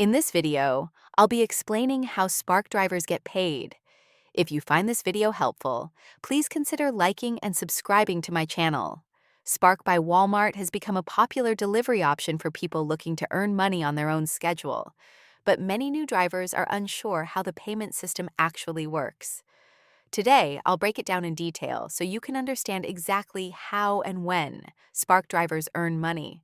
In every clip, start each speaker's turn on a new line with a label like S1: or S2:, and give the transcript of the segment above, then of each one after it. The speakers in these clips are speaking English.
S1: In this video, I'll be explaining how Spark drivers get paid. If you find this video helpful, please consider liking and subscribing to my channel. Spark by Walmart has become a popular delivery option for people looking to earn money on their own schedule. But many new drivers are unsure how the payment system actually works. Today, I'll break it down in detail so you can understand exactly how and when Spark drivers earn money.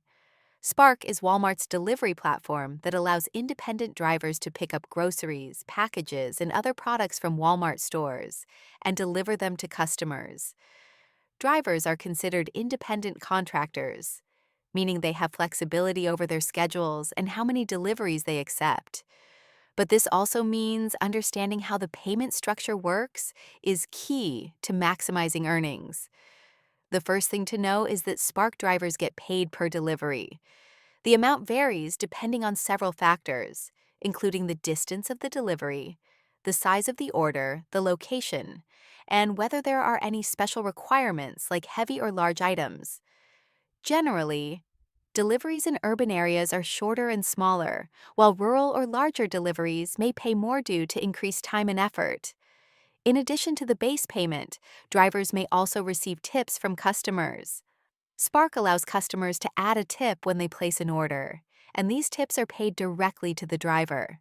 S1: Spark is Walmart's delivery platform that allows independent drivers to pick up groceries, packages, and other products from Walmart stores and deliver them to customers. Drivers are considered independent contractors, meaning they have flexibility over their schedules and how many deliveries they accept. But this also means understanding how the payment structure works is key to maximizing earnings. The first thing to know is that Spark drivers get paid per delivery. The amount varies depending on several factors, including the distance of the delivery, the size of the order, the location, and whether there are any special requirements like heavy or large items. Generally, deliveries in urban areas are shorter and smaller, while rural or larger deliveries may pay more due to increased time and effort. In addition to the base payment, drivers may also receive tips from customers. Spark allows customers to add a tip when they place an order, and these tips are paid directly to the driver.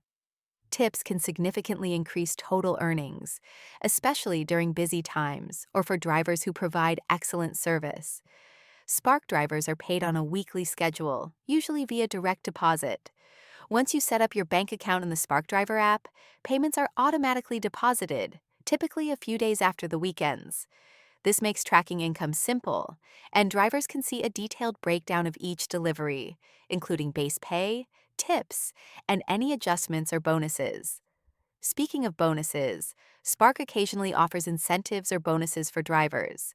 S1: Tips can significantly increase total earnings, especially during busy times or for drivers who provide excellent service. Spark drivers are paid on a weekly schedule, usually via direct deposit. Once you set up your bank account in the Spark Driver app, payments are automatically deposited, typically a few days after the weekends. This makes tracking income simple, and drivers can see a detailed breakdown of each delivery, including base pay, tips, and any adjustments or bonuses. Speaking of bonuses, Spark occasionally offers incentives or bonuses for drivers.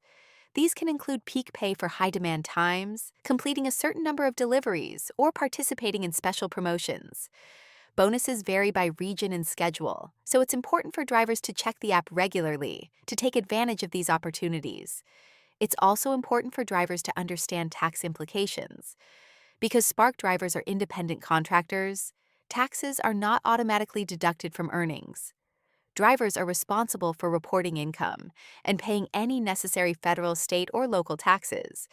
S1: These can include peak pay for high-demand times, completing a certain number of deliveries, or participating in special promotions. Bonuses vary by region and schedule, so it's important for drivers to check the app regularly to take advantage of these opportunities. It's also important for drivers to understand tax implications. Because Spark drivers are independent contractors, taxes are not automatically deducted from earnings. Drivers are responsible for reporting income and paying any necessary federal, state, or local taxes.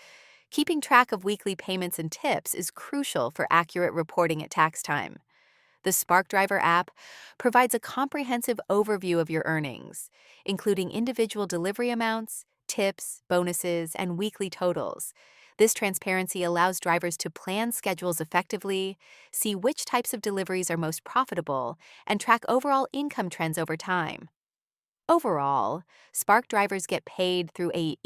S1: Keeping track of weekly payments and tips is crucial for accurate reporting at tax time. The Spark Driver app provides a comprehensive overview of your earnings, including individual delivery amounts, tips, bonuses, and weekly totals. This transparency allows drivers to plan schedules effectively, see which types of deliveries are most profitable, and track overall income trends over time. Overall, Spark drivers get paid through a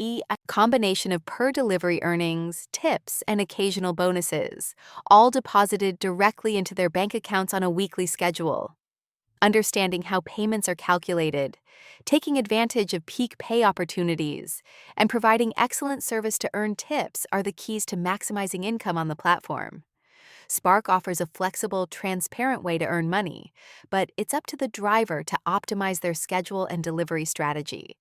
S1: combination of per delivery earnings, tips, and occasional bonuses, all deposited directly into their bank accounts on a weekly schedule. Understanding how payments are calculated, taking advantage of peak pay opportunities, and providing excellent service to earn tips are the keys to maximizing income on the platform. Spark offers a flexible, transparent way to earn money, but it's up to the driver to optimize their schedule and delivery strategy.